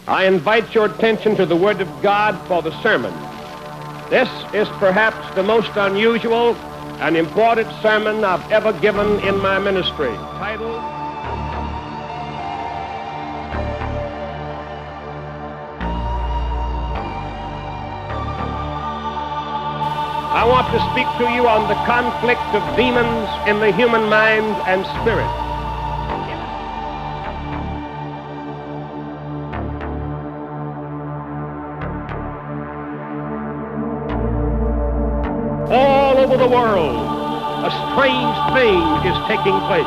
I invite your attention to the Word of God for the sermon. This is perhaps the most unusual and important sermon I've ever given in my ministry. Titled, I want to speak to you on the conflict of demons in the human mind and spirit. All over the world, a strange thing is taking place.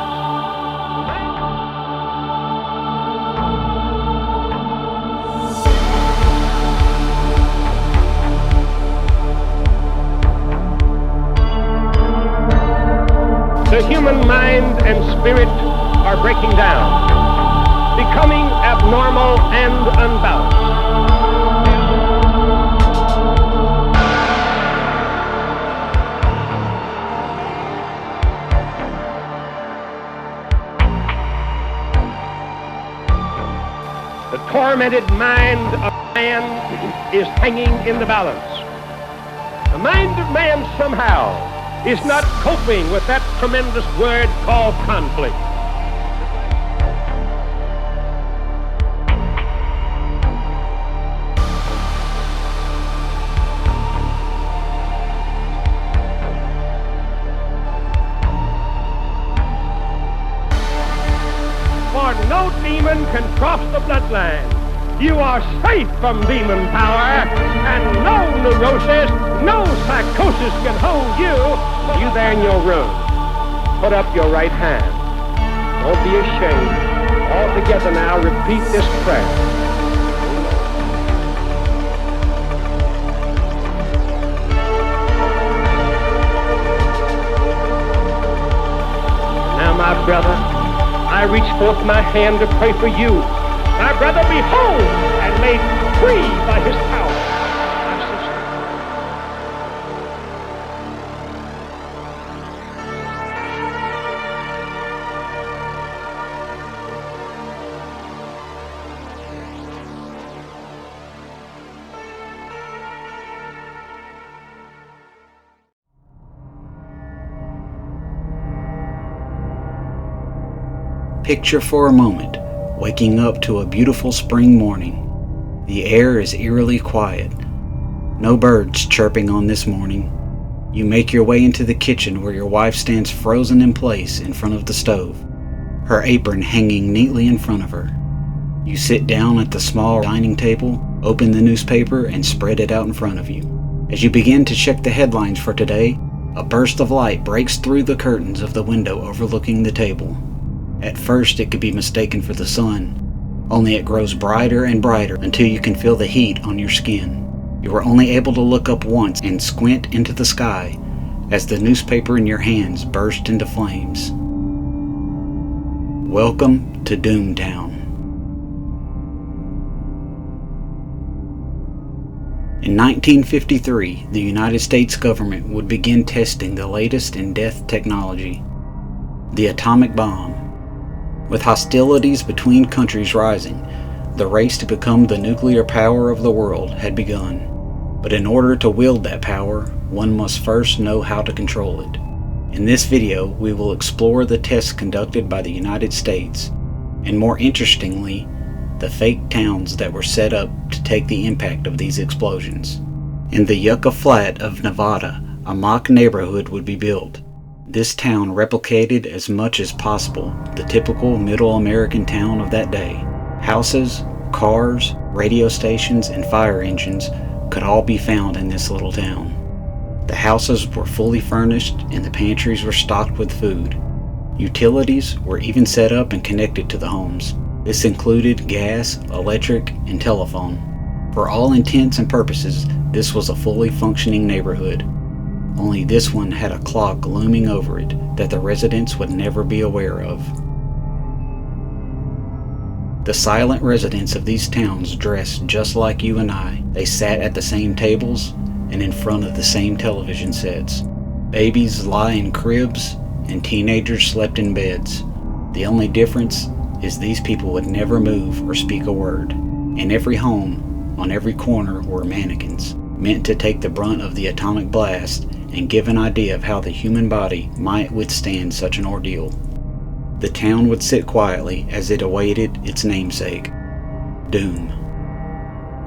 The human mind and spirit are breaking down, becoming abnormal and unbalanced. The tormented mind of man is hanging in the balance. The mind of man somehow is not coping with that tremendous word called conflict. For no demon can cross the bloodline. You are safe from demon power, and no neurosis, no psychosis can hold you. You there in your room, put up your right hand. Don't be ashamed. All together now, repeat this prayer. Now, my brother, I reach forth my hand to pray for you. My brother, be whole and made free by his power. My sister. Picture for a moment waking up to a beautiful spring morning. The air is eerily quiet. No birds chirping on this morning. You make your way into the kitchen where your wife stands frozen in place in front of the stove, her apron hanging neatly in front of her. You sit down at the small dining table, open the newspaper, and spread it out in front of you. As you begin to check the headlines for today, a burst of light breaks through the curtains of the window overlooking the table. At first it could be mistaken for the sun, only it grows brighter and brighter until you can feel the heat on your skin. You are only able to look up once and squint into the sky as the newspaper in your hands burst into flames. Welcome to Doomtown. In 1953, the United States government would begin testing the latest in death technology, the atomic bomb. With hostilities between countries rising, the race to become the nuclear power of the world had begun. But in order to wield that power, one must first know how to control it. In this video, we will explore the tests conducted by the United States, and more interestingly, the fake towns that were set up to take the impact of these explosions. In the Yucca Flat of Nevada, a mock neighborhood would be built. This town replicated as much as possible the typical middle American town of that day. Houses, cars, radio stations, and fire engines could all be found in this little town. The houses were fully furnished and the pantries were stocked with food. Utilities were even set up and connected to the homes. This included gas, electric, and telephone. For all intents and purposes, this was a fully functioning neighborhood. Only this one had a clock looming over it that the residents would never be aware of. The silent residents of these towns dressed just like you and I. They sat at the same tables and in front of the same television sets. Babies lie in cribs and teenagers slept in beds. The only difference is these people would never move or speak a word. In every home, on every corner, were mannequins, meant to take the brunt of the atomic blast and give an idea of how the human body might withstand such an ordeal. The town would sit quietly as it awaited its namesake, doom.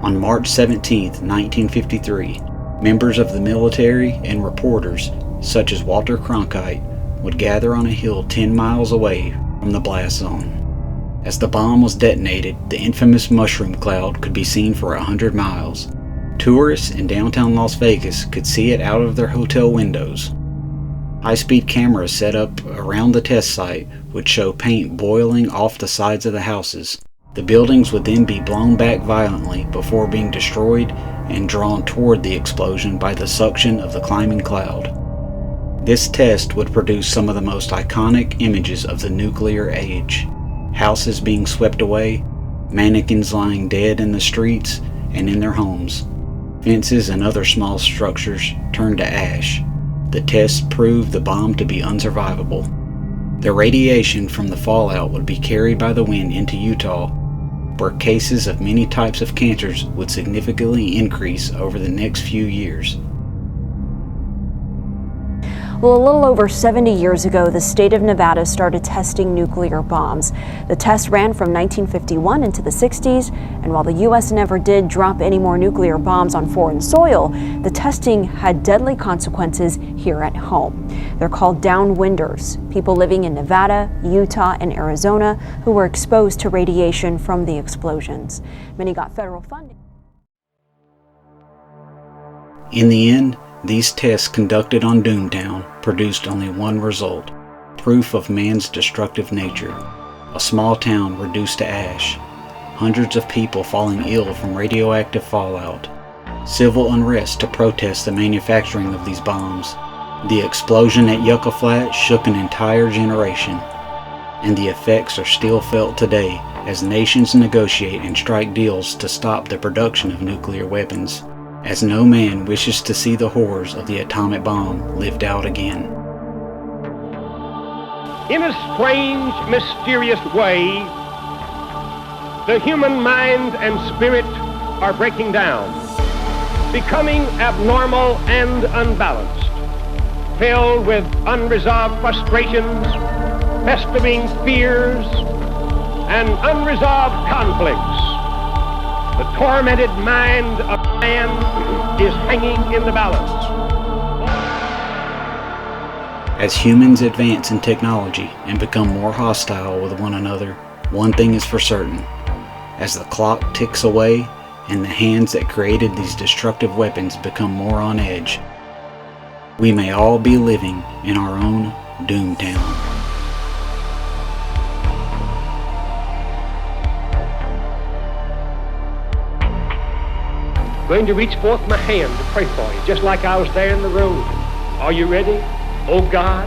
On March 17, 1953, members of the military and reporters, such as Walter Cronkite, would gather on a hill 10 miles away from the blast zone. As the bomb was detonated, the infamous mushroom cloud could be seen for 100 miles. Tourists in downtown Las Vegas could see it out of their hotel windows. High-speed cameras set up around the test site would show paint boiling off the sides of the houses. The buildings would then be blown back violently before being destroyed and drawn toward the explosion by the suction of the climbing cloud. This test would produce some of the most iconic images of the nuclear age. Houses being swept away, mannequins lying dead in the streets and in their homes, fences and other small structures turned to ash. The test proved the bomb to be unsurvivable. The radiation from the fallout would be carried by the wind into Utah, where cases of many types of cancers would significantly increase over the next few years. Well, a little over 70 years ago, the state of Nevada started testing nuclear bombs. The test ran from 1951 into the 60s, and while the U.S. never did drop any more nuclear bombs on foreign soil, the testing had deadly consequences here at home. They're called downwinders, people living in Nevada, Utah, and Arizona who were exposed to radiation from the explosions. Many got federal funding. In the end, these tests conducted on Doomtown produced only one result: proof of man's destructive nature. A small town reduced to ash, hundreds of people falling ill from radioactive fallout, civil unrest to protest the manufacturing of these bombs. The explosion at Yucca Flat shook an entire generation, and the effects are still felt today as nations negotiate and strike deals to stop the production of nuclear weapons, as no man wishes to see the horrors of the atomic bomb lived out again. In a strange, mysterious way, the human mind and spirit are breaking down, becoming abnormal and unbalanced, filled with unresolved frustrations, festering fears, and unresolved conflicts. The tormented mind of man is hanging in the balance. As humans advance in technology and become more hostile with one another, one thing is for certain. As the clock ticks away and the hands that created these destructive weapons become more on edge, we may all be living in our own Doomtown. Going to reach forth my hand to pray for you, just like I was there in the road. Are you ready? Oh God,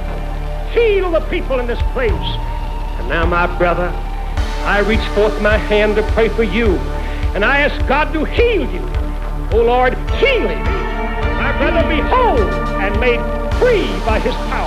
heal the people in this place. And now, my brother, I reach forth my hand to pray for you, and I ask God to heal you. Oh Lord, heal him. My brother, be whole and made free by his power.